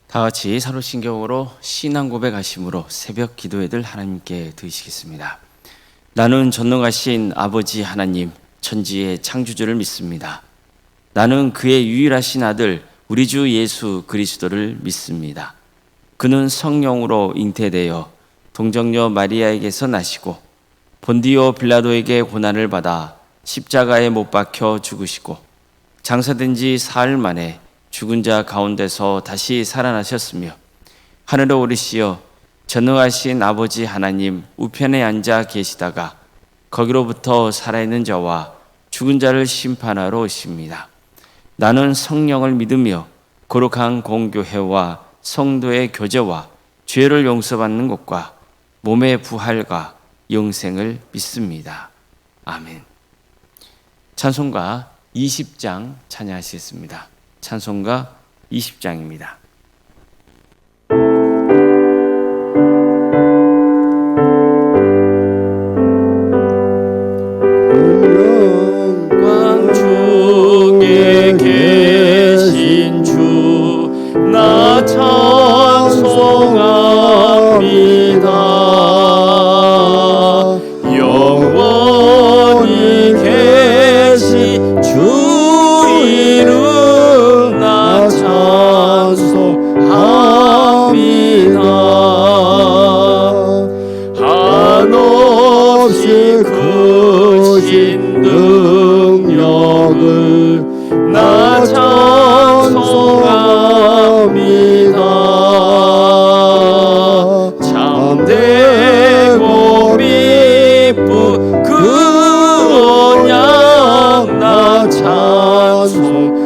다 같이 사도신경으로 신앙 고백하심으로 새벽 기도회를 하나님께 드리시겠습니다. 나는 전능하신 아버지 하나님, 천지의 창조주를 믿습니다. 나는 그의 유일하신 아들 우리 주 예수 그리스도를 믿습니다. 그는 성령으로 잉태되어 동정녀 마리아에게서 나시고 본디오 빌라도에게 고난을 받아 십자가에 못 박혀 죽으시고 장사된 지 사흘 만에 죽은 자 가운데서 다시 살아나셨으며 하늘에 오르시어 전능하신 아버지 하나님 우편에 앉아 계시다가 거기로부터 살아있는 자와 죽은 자를 심판하러 오십니다. 나는 성령을 믿으며 거룩한 공교회와 성도의 교제와 죄를 용서받는 것과 몸의 부활과 영생을 믿습니다. 아멘. 찬송가 20장 찬양하시겠습니다. 찬송가 20장입니다. 영광 중에 계신 주 나 찬송합니다. 영원히 계신 주 이름 나 찬송합니다. 한없이 크신 능력을 나 찬송합니다. 참되고 미쁜 그 언약 나 찬송합니다.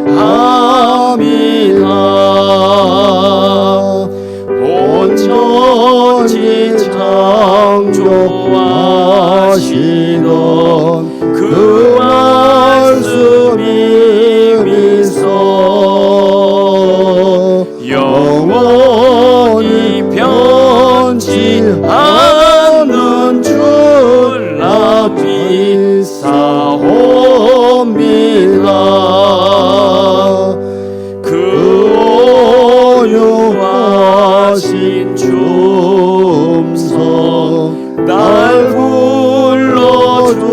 온 천지 창조하시던 그 말씀이 미소 영원히 변치 않는 줄 나 믿사옵니다. 그 오유하신 춤성 날 불러주시고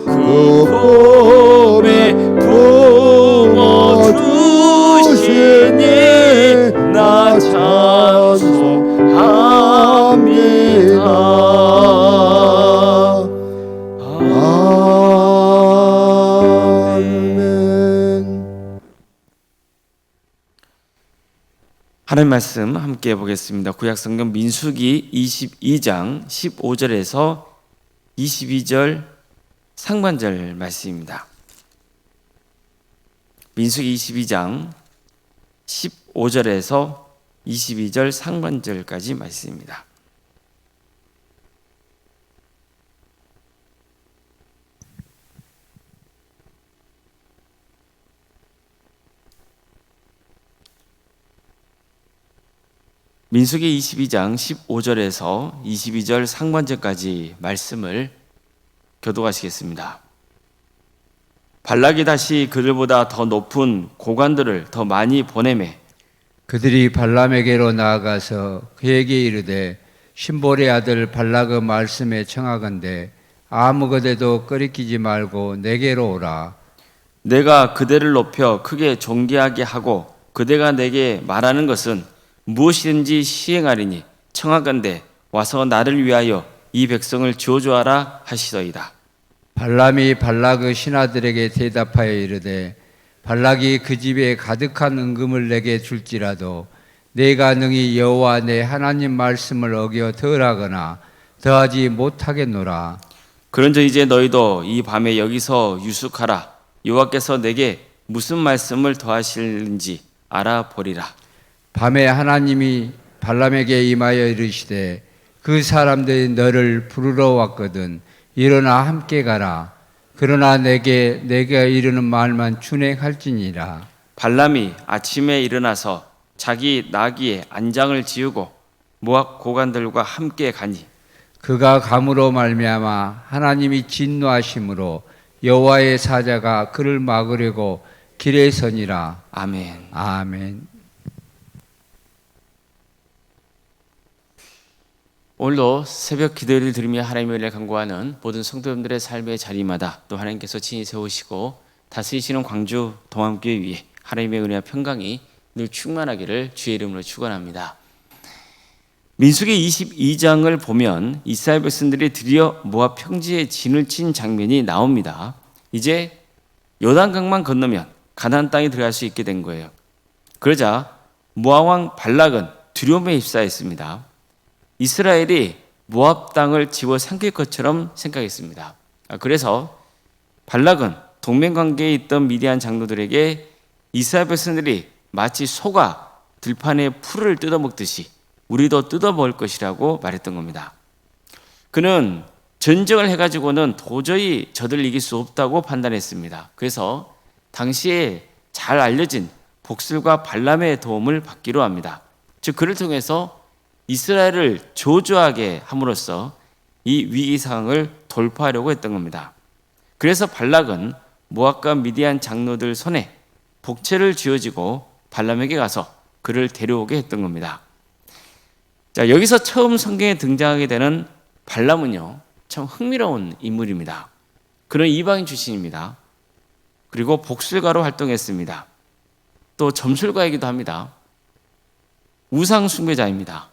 그 품에 품어주시니 나 찬송합니다. 아멘. 하나님 말씀 함께 보겠습니다. 구약성경 민수기 22장 15절에서 22절 상반절 말씀입니다. 민수기 22장 15절에서 22절 상반절까지 말씀입니다. 민수기 22장 15절에서 22절 상반절까지 말씀을 교독하시겠습니다. 발락이 다시 그들보다 더 높은 고관들을 더 많이 보내매 그들이 발람에게로 나아가서 그에게 이르되 신볼의 아들 발락의 말씀에 청하건대 아무 것에도 꺼리끼지 말고 내게로 오라. 내가 그대를 높여 크게 존귀하게 하고 그대가 내게 말하는 것은 무엇이든지 시행하리니 청하건대 와서 나를 위하여 이 백성을 저주하라 하시더이다. 발람이 발락의 신하들에게 대답하여 이르되 발락이 그 집에 가득한 은금을 내게 줄지라도 내가 능히 여호와 내 하나님 말씀을 어겨 덜하거나 더하지 못하겠노라. 그런즉 이제 너희도 이 밤에 여기서 유숙하라. 여호와께서 내게 무슨 말씀을 더하실는지 알아보리라. 밤에 하나님이 발람에게 임하여 이르시되 그 사람들이 너를 부르러 왔거든 일어나 함께 가라. 그러나 내가 이르는 말만 준행할지니라. 발람이 아침에 일어나서 자기 나귀에 안장을 지우고 모압 고관들과 함께 가니 그가 감으로 말미암아 하나님이 진노하심으로 여호와의 사자가 그를 막으려고 길에 서니라. 아멘. 아멘. 오늘도 새벽 기도를 드리며 하나님의 은혜를 간구하는 모든 성도님들의 삶의 자리마다 또 하나님께서 친히 세우시고 다스리시는 광주 동암교회 위에 하나님의 은혜와 평강이 늘 충만하기를 주의 이름으로 축원합니다. 민수기 22장을 보면 이스라엘 백성들이 드디어 모압 평지에 진을 친 장면이 나옵니다. 이제 요단강만 건너면 가나안 땅에 들어갈 수 있게 된 거예요. 그러자 모압 왕 발락은 두려움에 휩싸였습니다. 이스라엘이 모압 땅을 집어삼킬 것처럼 생각했습니다. 그래서 발락은 동맹 관계에 있던 미디안 장로들에게 이스라엘 백성들이 마치 소가 들판에 풀을 뜯어먹듯이 우리도 뜯어먹을 것이라고 말했던 겁니다. 그는 전쟁을 해가지고는 도저히 저들을 이길 수 없다고 판단했습니다. 그래서 당시에 잘 알려진 복술과 발람의 도움을 받기로 합니다. 즉 그를 통해서 이스라엘을 저주하게 함으로써 이 위기 상황을 돌파하려고 했던 겁니다. 그래서 발락은 모압과 미디안 장로들 손에 복채를 쥐어지고 발람에게 가서 그를 데려오게 했던 겁니다. 자, 여기서 처음 성경에 등장하게 되는 발람은요, 참 흥미로운 인물입니다. 그는 이방인 출신입니다. 그리고 복술가로 활동했습니다. 또 점술가이기도 합니다. 우상 숭배자입니다.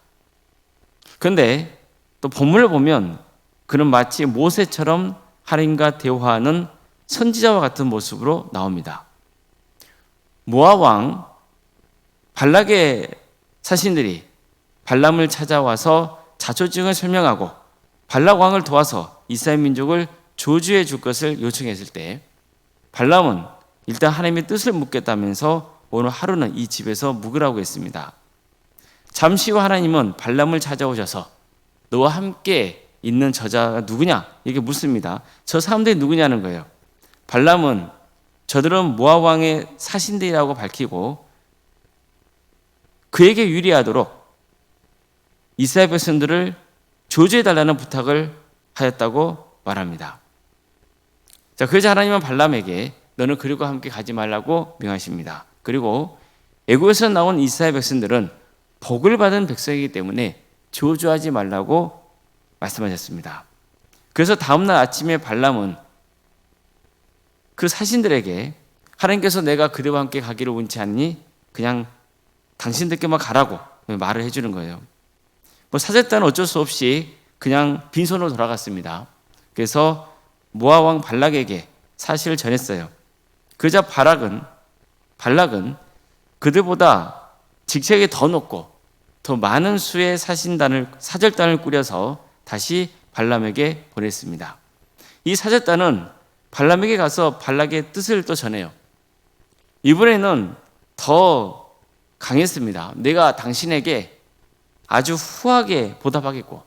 그런데 또 본문을 보면 그는 마치 모세처럼 하나님과 대화하는 선지자와 같은 모습으로 나옵니다. 모압 왕 발락의 사신들이 발람을 찾아와서 자초지종을 설명하고 발락 왕을 도와서 이스라엘 민족을 저주해 줄 것을 요청했을 때 발람은 일단 하나님의 뜻을 묻겠다면서 오늘 하루는 이 집에서 묵으라고 했습니다. 잠시 후 하나님은 발람을 찾아오셔서 너와 함께 있는 저자가 누구냐? 이렇게 묻습니다. 저 사람들이 누구냐는 거예요. 발람은 저들은 모압 왕의 사신들이라고 밝히고 그에게 유리하도록 이스라엘 백성들을 저주해달라는 부탁을 하였다고 말합니다. 자, 그러자 하나님은 발람에게 너는 그들과 함께 가지 말라고 명하십니다. 그리고 애굽에서 나온 이스라엘 백성들은 복을 받은 백성이기 때문에 저주하지 말라고 말씀하셨습니다. 그래서 다음날 아침에 발람은 그 사신들에게 하나님께서 내가 그들과 함께 가기를 원치 않니? 그냥 당신들께만 가라고 말을 해주는 거예요. 사제단은 어쩔 수 없이 그냥 빈손으로 돌아갔습니다. 그래서 모압 왕 발락에게 사실을 전했어요. 그러자 발락은 그들보다 직책이 더 높고 더 많은 수의 사절단을 꾸려서 다시 발람에게 보냈습니다. 이 사절단은 발람에게 가서 발락의 뜻을 또 전해요. 이번에는 더 강했습니다. 내가 당신에게 아주 후하게 보답하겠고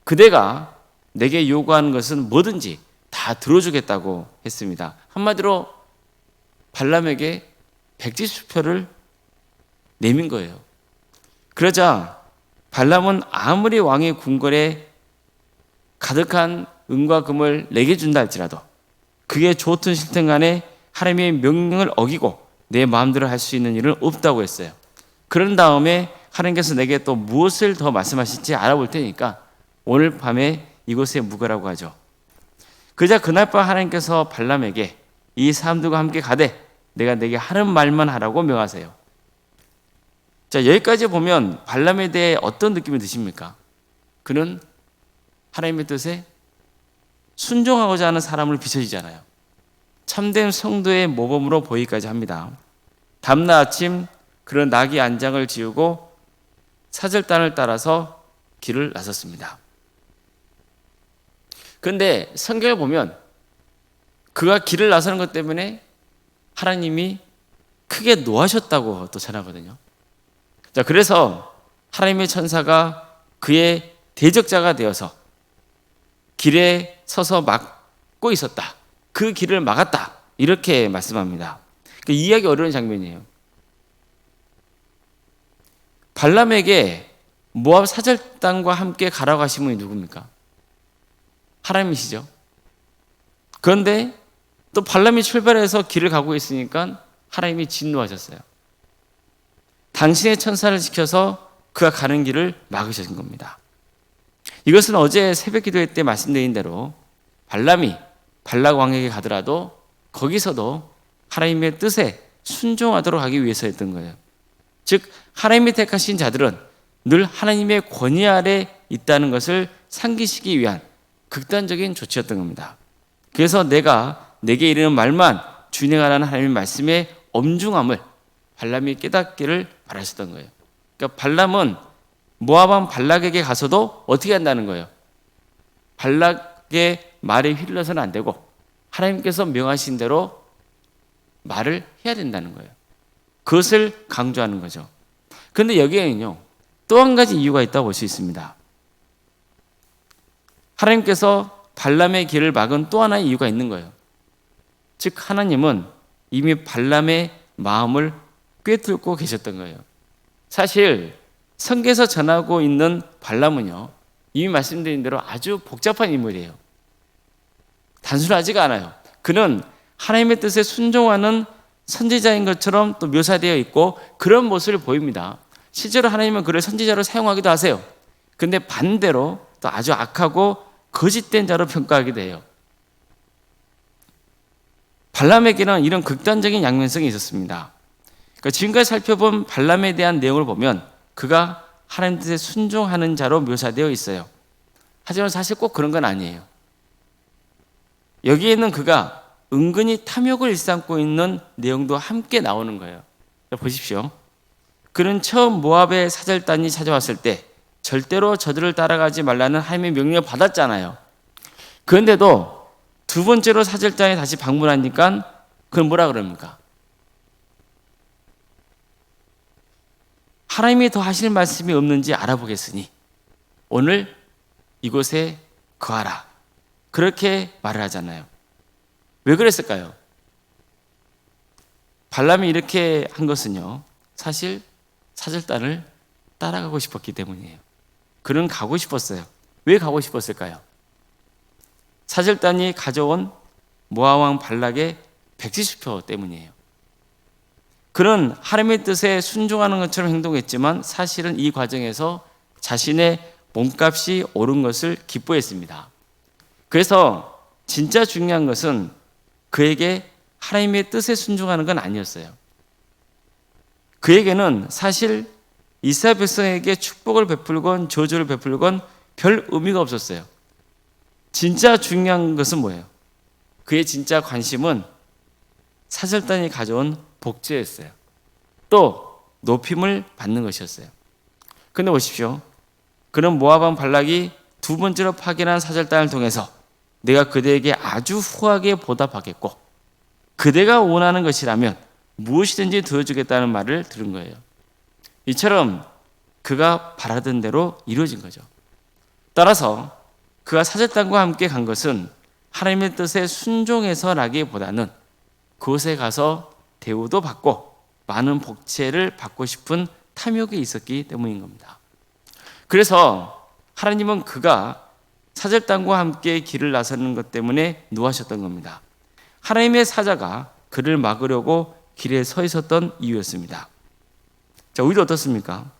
그대가 내게 요구하는 것은 뭐든지 다 들어주겠다고 했습니다. 한마디로 발람에게 백지수표를 내민 거예요. 그러자 발람은 아무리 왕의 궁궐에 가득한 은과 금을 내게 준다 할지라도 그게 좋든 싫든 간에 하나님의 명령을 어기고 내 마음대로 할 수 있는 일은 없다고 했어요. 그런 다음에 하나님께서 내게 또 무엇을 더 말씀하실지 알아볼 테니까 오늘 밤에 이곳에 묵으라고 하죠. 그러자 그날 밤 하나님께서 발람에게 이 사람들과 함께 가되 내가 내게 하는 말만 하라고 명하세요. 자, 여기까지 보면 발람에 대해 어떤 느낌이 드십니까? 그는 하나님의 뜻에 순종하고자 하는 사람을 비춰지잖아요. 참된 성도의 모범으로 보이기까지 합니다. 다음날 아침 그런 나귀 안장을 지우고 사절단을 따라서 길을 나섰습니다. 그런데 성경을 보면 그가 길을 나서는 것 때문에 하나님이 크게 노하셨다고 또 전하거든요. 자, 그래서 하나님의 천사가 그의 대적자가 되어서 길에 서서 막고 있었다. 그 길을 막았다. 이렇게 말씀합니다. 이해하기 어려운 장면이에요. 발람에게 모압 사절단과 함께 가라고 하신 분이 누굽니까? 하나님이시죠. 그런데 또 발람이 출발해서 길을 가고 있으니까 하나님이 진노하셨어요. 당신의 천사를 시켜서 그가 가는 길을 막으신 겁니다. 이것은 어제 새벽 기도회 때 말씀드린 대로 발람이 발락 왕에게 가더라도 거기서도 하나님의 뜻에 순종하도록 하기 위해서였던 거예요. 즉 하나님이 택하신 자들은 늘 하나님의 권위 아래 있다는 것을 상기시키기 위한 극단적인 조치였던 겁니다. 그래서 내게 이르는 말만 준행하라는 하나님의 말씀의 엄중함을 발람이 깨닫기를 바라셨던 거예요. 그러니까 발람은 모압 왕 발락에게 가서도 어떻게 한다는 거예요? 발락의 말에 휘둘러서는 안 되고 하나님께서 명하신 대로 말을 해야 된다는 거예요. 그것을 강조하는 거죠. 그런데 여기에는요, 또 한 가지 이유가 있다고 볼 수 있습니다. 하나님께서 발람의 길을 막은 또 하나의 이유가 있는 거예요. 즉 하나님은 이미 발람의 마음을 꿰뚫고 계셨던 거예요. 사실 성경에서 전하고 있는 발람은요, 이미 말씀드린 대로 아주 복잡한 인물이에요. 단순하지가 않아요. 그는 하나님의 뜻에 순종하는 선지자인 것처럼 또 묘사되어 있고 그런 모습을 보입니다. 실제로 하나님은 그를 선지자로 사용하기도 하세요. 근데 반대로 또 아주 악하고 거짓된 자로 평가하기도 해요. 발람에게는 이런 극단적인 양면성이 있었습니다. 그러니까 지금까지 살펴본 발람에 대한 내용을 보면 그가 하나님 뜻에 순종하는 자로 묘사되어 있어요. 하지만 사실 꼭 그런 건 아니에요. 여기에는 그가 은근히 탐욕을 일삼고 있는 내용도 함께 나오는 거예요. 보십시오. 그는 처음 모압의 사절단이 찾아왔을 때 절대로 저들을 따라가지 말라는 하나님의 명령을 받았잖아요. 그런데도 두 번째로 사절단에 다시 방문하니까 그건 뭐라 그럽니까? 하나님이 더 하실 말씀이 없는지 알아보겠으니 오늘 이곳에 거하라. 그렇게 말을 하잖아요. 왜 그랬을까요? 발람이 이렇게 한 것은요, 사실 사절단을 따라가고 싶었기 때문이에요. 그는 가고 싶었어요. 왜 가고 싶었을까요? 사절단이 가져온 모압 왕 발락의 170표 때문이에요. 그는 하나님의 뜻에 순종하는 것처럼 행동했지만 사실은 이 과정에서 자신의 몸값이 오른 것을 기뻐했습니다. 그래서 진짜 중요한 것은 그에게 하나님의 뜻에 순종하는 건 아니었어요. 그에게는 사실 이스라엘 백성에게 축복을 베풀건 저주를 베풀건 별 의미가 없었어요. 진짜 중요한 것은 뭐예요? 그의 진짜 관심은 사절단이 가져온 복제였어요. 또 높임을 받는 것이었어요. 그런데 보십시오. 그는 모압 왕 발락이 두 번째로 파견한 사절단을 통해서 내가 그대에게 아주 후하게 보답하겠고 그대가 원하는 것이라면 무엇이든지 도와주겠다는 말을 들은 거예요. 이처럼 그가 바라던 대로 이루어진 거죠. 따라서 그가 사절단과 함께 간 것은 하나님의 뜻에 순종해서라기보다는 그곳에 가서 대우도 받고 많은 복채를 받고 싶은 탐욕이 있었기 때문인 겁니다. 그래서 하나님은 그가 사절단과 함께 길을 나서는 것 때문에 노하셨던 겁니다. 하나님의 사자가 그를 막으려고 길에 서 있었던 이유였습니다. 자, 우리도 어떻습니까?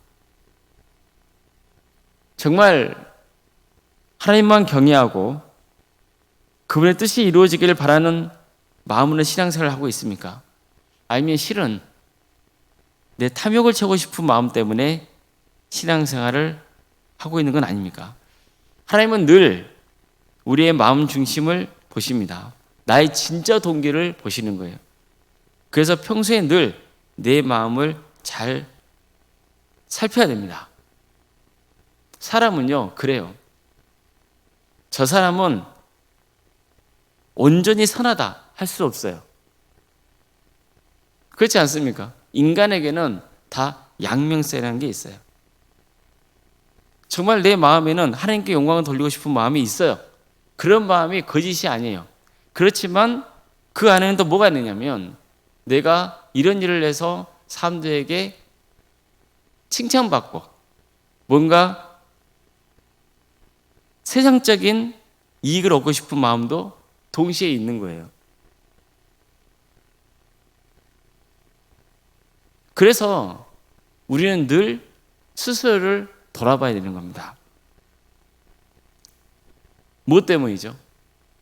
정말 하나님만 경외하고 그분의 뜻이 이루어지기를 바라는 마음으로 신앙생활을 하고 있습니까? 아니면 실은 내 탐욕을 채우고 싶은 마음 때문에 신앙생활을 하고 있는 건 아닙니까? 하나님은 늘 우리의 마음 중심을 보십니다. 나의 진짜 동기를 보시는 거예요. 그래서 평소에 늘 내 마음을 잘 살펴야 됩니다. 사람은요, 그래요. 저 사람은 온전히 선하다 할 수 없어요. 그렇지 않습니까? 인간에게는 다 양면세라는 게 있어요. 정말 내 마음에는 하나님께 영광을 돌리고 싶은 마음이 있어요. 그런 마음이 거짓이 아니에요. 그렇지만 그 안에는 또 뭐가 있느냐면 내가 이런 일을 해서 사람들에게 칭찬받고 뭔가 세상적인 이익을 얻고 싶은 마음도 동시에 있는 거예요. 그래서 우리는 늘 스스로를 돌아봐야 되는 겁니다. 무엇 때문이죠?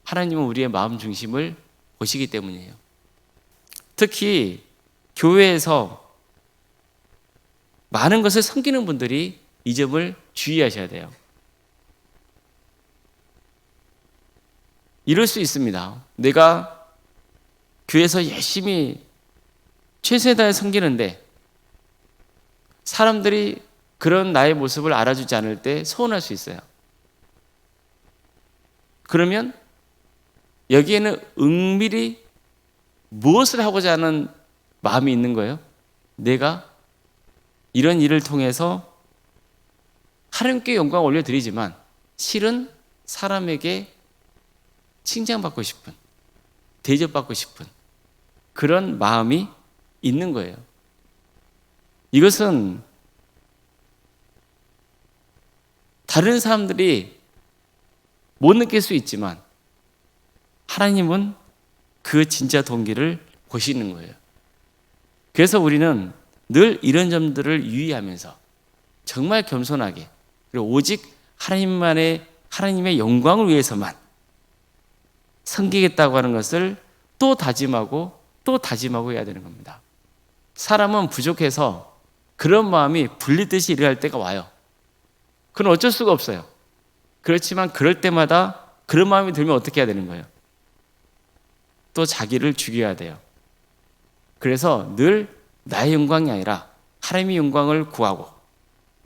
하나님은 우리의 마음 중심을 보시기 때문이에요. 특히 교회에서 많은 것을 섬기는 분들이 이 점을 주의하셔야 돼요. 이럴 수 있습니다. 내가 교회에서 열심히 최선을 다해 섬기는데 사람들이 그런 나의 모습을 알아주지 않을 때 서운할 수 있어요. 그러면 여기에는 은밀히 무엇을 하고자 하는 마음이 있는 거예요? 내가 이런 일을 통해서 하나님께 영광을 올려드리지만 실은 사람에게 칭찬받고 싶은, 대접받고 싶은 그런 마음이 있는 거예요. 이것은 다른 사람들이 못 느낄 수 있지만 하나님은 그 진짜 동기를 보시는 거예요. 그래서 우리는 늘 이런 점들을 유의하면서 정말 겸손하게 그리고 오직 하나님의 영광을 위해서만 섬기겠다고 하는 것을 또 다짐하고 해야 되는 겁니다. 사람은 부족해서 그런 마음이 불리듯이 일어날 때가 와요. 그건 어쩔 수가 없어요. 그렇지만 그럴 때마다 그런 마음이 들면 어떻게 해야 되는 거예요? 또 자기를 죽여야 돼요. 그래서 늘 나의 영광이 아니라 하나님의 영광을 구하고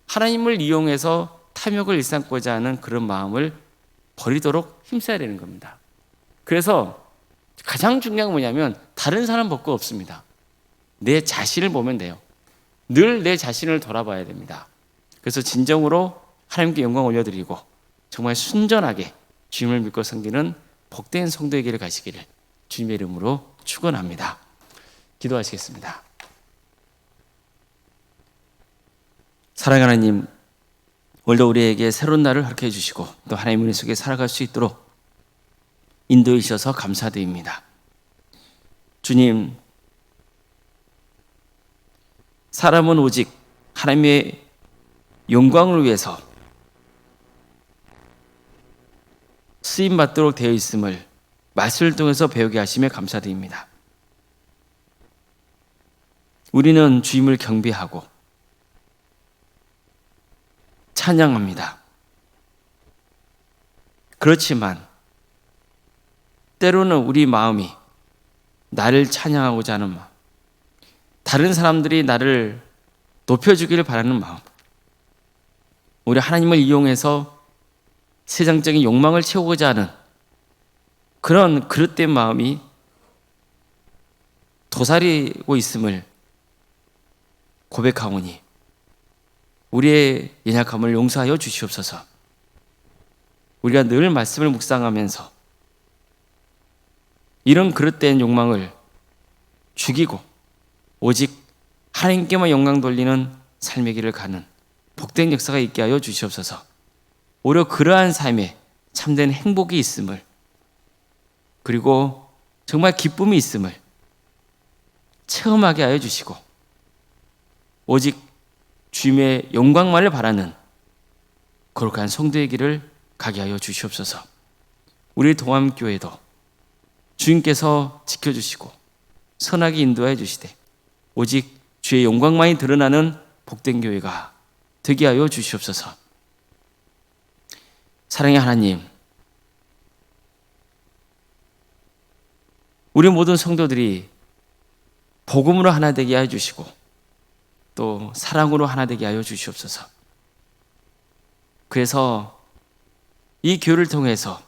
하나님을 이용해서 탐욕을 일삼고자 하는 그런 마음을 버리도록 힘써야 되는 겁니다. 그래서 가장 중요한 건 뭐냐면 다른 사람 볼 거 없습니다. 내 자신을 보면 돼요. 늘 내 자신을 돌아봐야 됩니다. 그래서 진정으로 하나님께 영광 올려드리고 정말 순전하게 주님을 믿고 섬기는 복된 성도에게를 가시기를 주님의 이름으로 축원합니다. 기도하시겠습니다. 사랑하는 하나님, 오늘도 우리에게 새로운 날을 허락해 주시고 또 하나님의 은혜 속에 살아갈 수 있도록 인도해 주셔서 감사드립니다. 주님, 사람은 오직 하나님의 영광을 위해서 쓰임받도록 되어 있음을 말씀을 통해서 배우게 하심에 감사드립니다. 우리는 주님을 경배하고 찬양합니다. 그렇지만 때로는 우리 마음이 나를 찬양하고자 하는 마음, 다른 사람들이 나를 높여주기를 바라는 마음, 우리 하나님을 이용해서 세상적인 욕망을 채우고자 하는 그런 그릇된 마음이 도사리고 있음을 고백하오니 우리의 연약함을 용서하여 주시옵소서. 우리가 늘 말씀을 묵상하면서 이런 그릇된 욕망을 죽이고 오직 하나님께만 영광 돌리는 삶의 길을 가는 복된 역사가 있게 하여 주시옵소서. 오히려 그러한 삶에 참된 행복이 있음을, 그리고 정말 기쁨이 있음을 체험하게 하여 주시고 오직 주님의 영광만을 바라는 거룩한 성도의 길을 가게 하여 주시옵소서. 우리 동암교회도 주님께서 지켜주시고 선하게 인도해 주시되 오직 주의 영광만이 드러나는 복된 교회가 되게 하여 주시옵소서. 사랑의 하나님, 우리 모든 성도들이 복음으로 하나 되게 하여 주시고 또 사랑으로 하나 되게 하여 주시옵소서. 그래서 이 교회를 통해서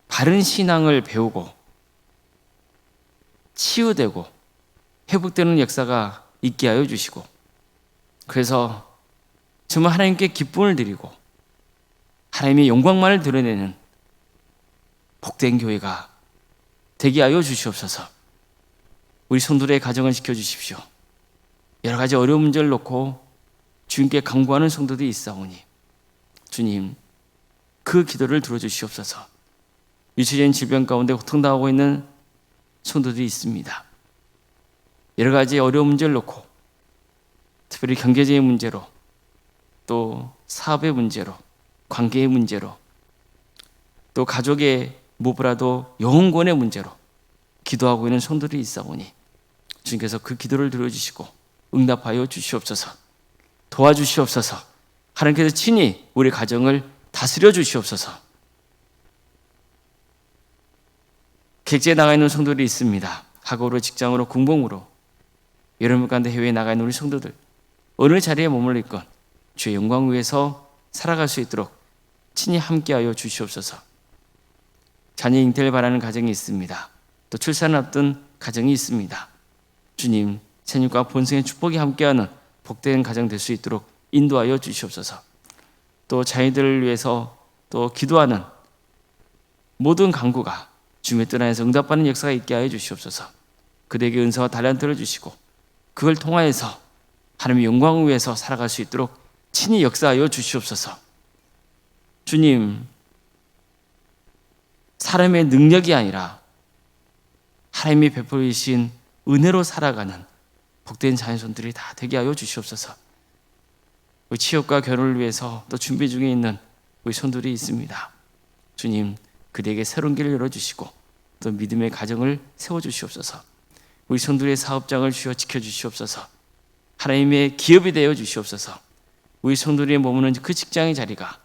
바른 신앙을 배우고 치유되고 회복되는 역사가 있게 하여 주시고, 그래서 정말 하나님께 기쁨을 드리고 하나님의 영광만을 드러내는 복된 교회가 되게 하여 주시옵소서. 우리 성도들의 가정을 지켜주십시오. 여러 가지 어려운 문제를 놓고 주님께 간구하는 성도들이 있사오니 주님, 그 기도를 들어주시옵소서. 유체적인 질병 가운데 고통당하고 있는 성도들이 있습니다. 여러 가지 어려운 문제를 놓고 특별히 경제적인 문제로, 또 사업의 문제로, 관계의 문제로, 또 가족의 무엇보다도 영혼권의 문제로 기도하고 있는 성도들이 있사오니 주님께서 그 기도를 들어주시고 응답하여 주시옵소서. 도와주시옵소서. 하나님께서 친히 우리 가정을 다스려 주시옵소서. 객지에 나가 있는 성도들이 있습니다. 학업으로, 직장으로, 공공으로, 여러분 가운데 해외에 나가 있는 우리 성도들, 어느 자리에 머물러 있건 주의 영광 위에서 살아갈 수 있도록 친히 함께하여 주시옵소서. 자녀 잉태를 바라는 가정이 있습니다. 또 출산을 앞둔 가정이 있습니다. 주님, 생육과 본성의 축복이 함께하는 복된 가정 될 수 있도록 인도하여 주시옵소서. 또 자녀들을 위해서 또 기도하는 모든 간구가 주님의 뜻 안에서 응답받는 역사가 있게 하여 주시옵소서. 그들에게 은사와 달란트를 주시고 그걸 통하여서 하나님의 영광을 위해서 살아갈 수 있도록 친히 역사하여 주시옵소서. 주님, 사람의 능력이 아니라 하나님이 베풀으신 은혜로 살아가는 복된 자녀손들이 다 되게 하여 주시옵소서. 우리 취업과 결혼을 위해서 또 준비 중에 있는 우리 손들이 있습니다. 주님, 그들에게 새로운 길을 열어주시고 또 믿음의 가정을 세워주시옵소서. 우리 손들의 사업장을 주여 지켜주시옵소서. 하나님의 기업이 되어 주시옵소서. 우리 성도들이 머무는 그 직장의 자리가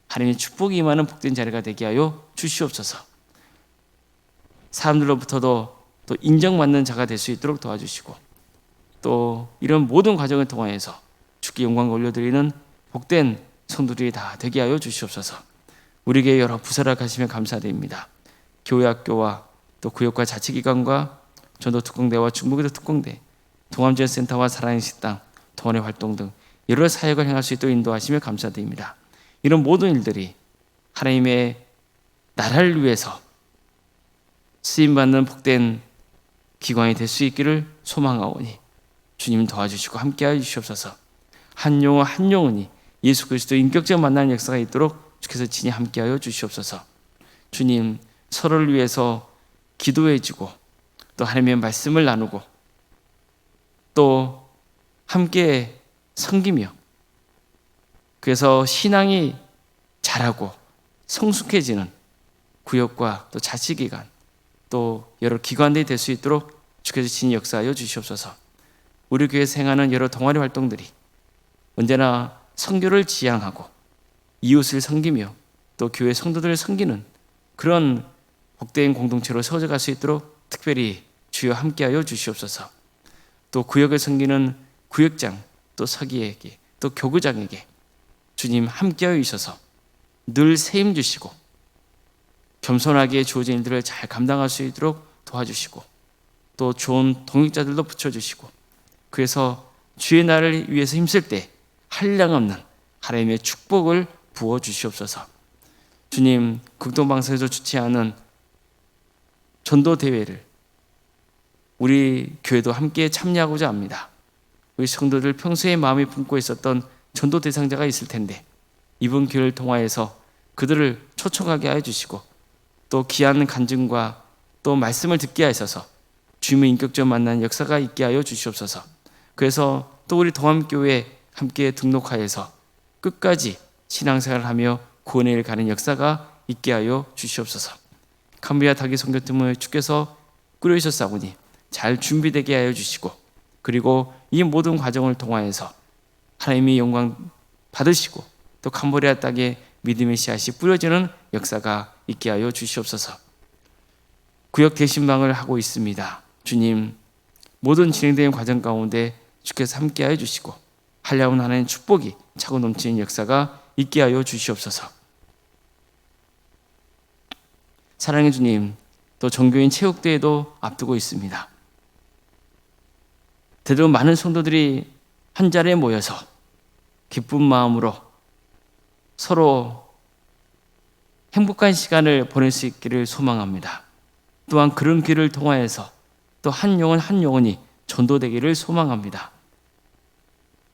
하나님의 축복이 임하는 복된 자리가 되게 하여 주시옵소서. 사람들로부터도 또 인정받는 자가 될 수 있도록 도와주시고 또 이런 모든 과정을 통하여서 주께 영광을 올려드리는 복된 성도들이 다 되게 하여 주시옵소서. 우리에게 여러 부서를 하시며 감사드립니다. 교회 학교와 또 구역과 자치기관과 전도 특공대와 중부기도 특공대, 동암지원센터와 사랑의 식당, 동아리 활동 등 여러 사역을 행할 수 있도록 인도하시며 감사드립니다. 이런 모든 일들이 하나님의 나라를 위해서 쓰임받는 복된 기관이 될 수 있기를 소망하오니 주님 도와주시고 함께하여 주시옵소서. 한 영혼 한 영혼이 예수 그리스도 인격적 만나는 역사가 있도록 주께서 친히 함께하여 주시옵소서. 주님, 서로를 위해서 기도해주고 또 하나님의 말씀을 나누고 또 함께 섬기며 그래서 신앙이 자라고 성숙해지는 구역과 또 자치기관 또 여러 기관들이 될 수 있도록 주께서 친히 역사하여 주시옵소서. 우리 교회에서 행하는 여러 동아리 활동들이 언제나 선교를 지향하고 이웃을 섬기며 또 교회 성도들을 섬기는 그런 복된 공동체로 세워져 갈 수 있도록 특별히 주여 함께하여 주시옵소서. 또 구역을 섬기는 구역장 또 서기에게 또 교구장에게 주님 함께하여 주셔서 늘 세임 주시고 겸손하게 주어진 일들을 잘 감당할 수 있도록 도와주시고 또 좋은 동역자들도 붙여주시고 그래서 주의 나라를 위해서 힘쓸 때 한량없는 하나님의 축복을 부어주시옵소서. 주님, 극동방송에서 주최하는 전도대회를 우리 교회도 함께 참여하고자 합니다. 우리 성도들 평소에 마음이 품고 있었던 전도 대상자가 있을 텐데 이번 기회를 통하여서 그들을 초청하게 해주시고 또 귀한 간증과 또 말씀을 듣게 하셔서 주님의 인격적 만나는 역사가 있게 하여 주시옵소서. 그래서 또 우리 동암교회에 함께 등록하여서 끝까지 신앙생활을 하며 구원의 일 가는 역사가 있게 하여 주시옵소서. 캄보디아 닭이 선교팀을 주께서 꾸려주셨사오니 잘 준비되게 하여 주시고 그리고 이 모든 과정을 통하여서 하나님의 영광 받으시고 또 캄보디아 땅에 믿음의 씨앗이 뿌려지는 역사가 있게 하여 주시옵소서. 구역 대신방을 하고 있습니다. 주님, 모든 진행되는 과정 가운데 주께서 함께하여 주시고 한량한 하나님의 축복이 차고 넘치는 역사가 있게 하여 주시옵소서. 사랑의 주님, 또 종교인 체육대회도 앞두고 있습니다. 되도록 많은 성도들이 한 자리에 모여서 기쁜 마음으로 서로 행복한 시간을 보낼 수 있기를 소망합니다. 또한 그런 길을 통하여서 또 한 영혼 한 영혼이 전도되기를 소망합니다.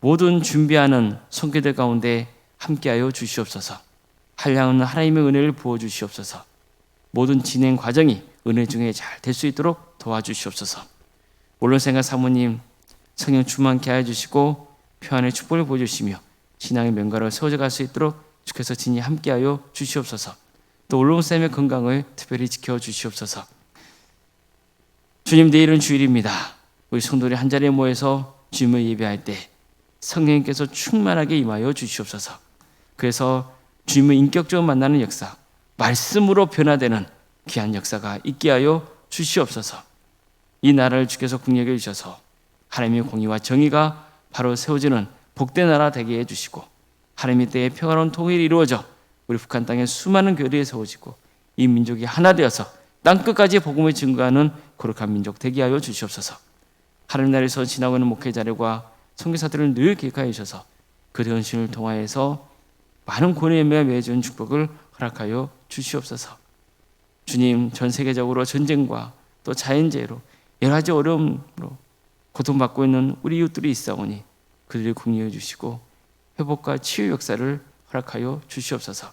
모든 준비하는 선교들 가운데 함께하여 주시옵소서. 한량한 하나님의 은혜를 부어주시옵소서. 모든 진행 과정이 은혜 중에 잘 될 수 있도록 도와주시옵소서. 원로생활 사모님 성령 충만케 하여 주시고 평안의 축복을 보여주시며 신앙의 명가로 세워져 갈 수 있도록 주께서 친히 함께하여 주시옵소서. 또 올로몬쌤의 건강을 특별히 지켜주시옵소서. 주님, 내일은 주일입니다. 우리 성도들이 한자리에 모여서 주님을 예배할 때 성령님께서 충만하게 임하여 주시옵소서. 그래서 주님을 인격적으로 만나는 역사, 말씀으로 변화되는 귀한 역사가 있게 하여 주시옵소서. 이 나라를 주께서 국력해 주셔서 하나님의 공의와 정의가 바로 세워지는 복된 나라 되게 해주시고, 하나님의 때에 평화로운 통일이 이루어져 우리 북한 땅에 수많은 교회들이 세워지고 이 민족이 하나 되어서 땅끝까지 복음을 증거하는 거룩한 민족 되게 하여 주시옵소서. 하나님 나라에서 지나고 있는 목회자들과 선교사들을 늘 기억하여 주셔서 그 헌신을 통하여서 많은 구원의 맺은 축복을 허락하여 주시옵소서. 주님, 전 세계적으로 전쟁과 또 자연재해로 여러 가지 어려움으로 고통받고 있는 우리 이웃들이 있사오니 그들을 긍휼해 주시고 회복과 치유 역사를 허락하여 주시옵소서.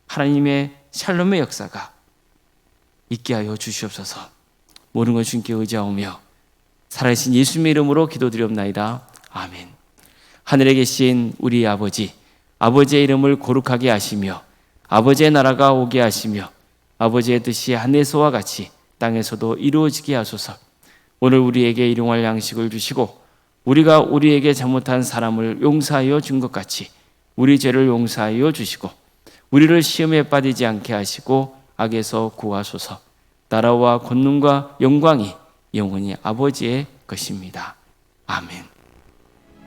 하나님의 샬롬의 역사가 있게 하여 주시옵소서. 모든 것 주님께 의지하오며 살아계신 예수님의 이름으로 기도드리옵나이다. 아멘. 하늘에 계신 우리 아버지, 아버지의 이름을 거룩하게 하시며 아버지의 나라가 오게 하시며 아버지의 뜻이 하늘에서와 같이 땅에서도 이루어지게 하소서. 오늘 우리에게 일용할 양식을 주시고 우리가 우리에게 잘못한 사람을 용서하여 준 것 같이 우리 죄를 용서하여 주시고 우리를 시험에 빠지지 않게 하시고 악에서 구하소서. 나라와 권능과 영광이 영원히 아버지의 것입니다. 아멘.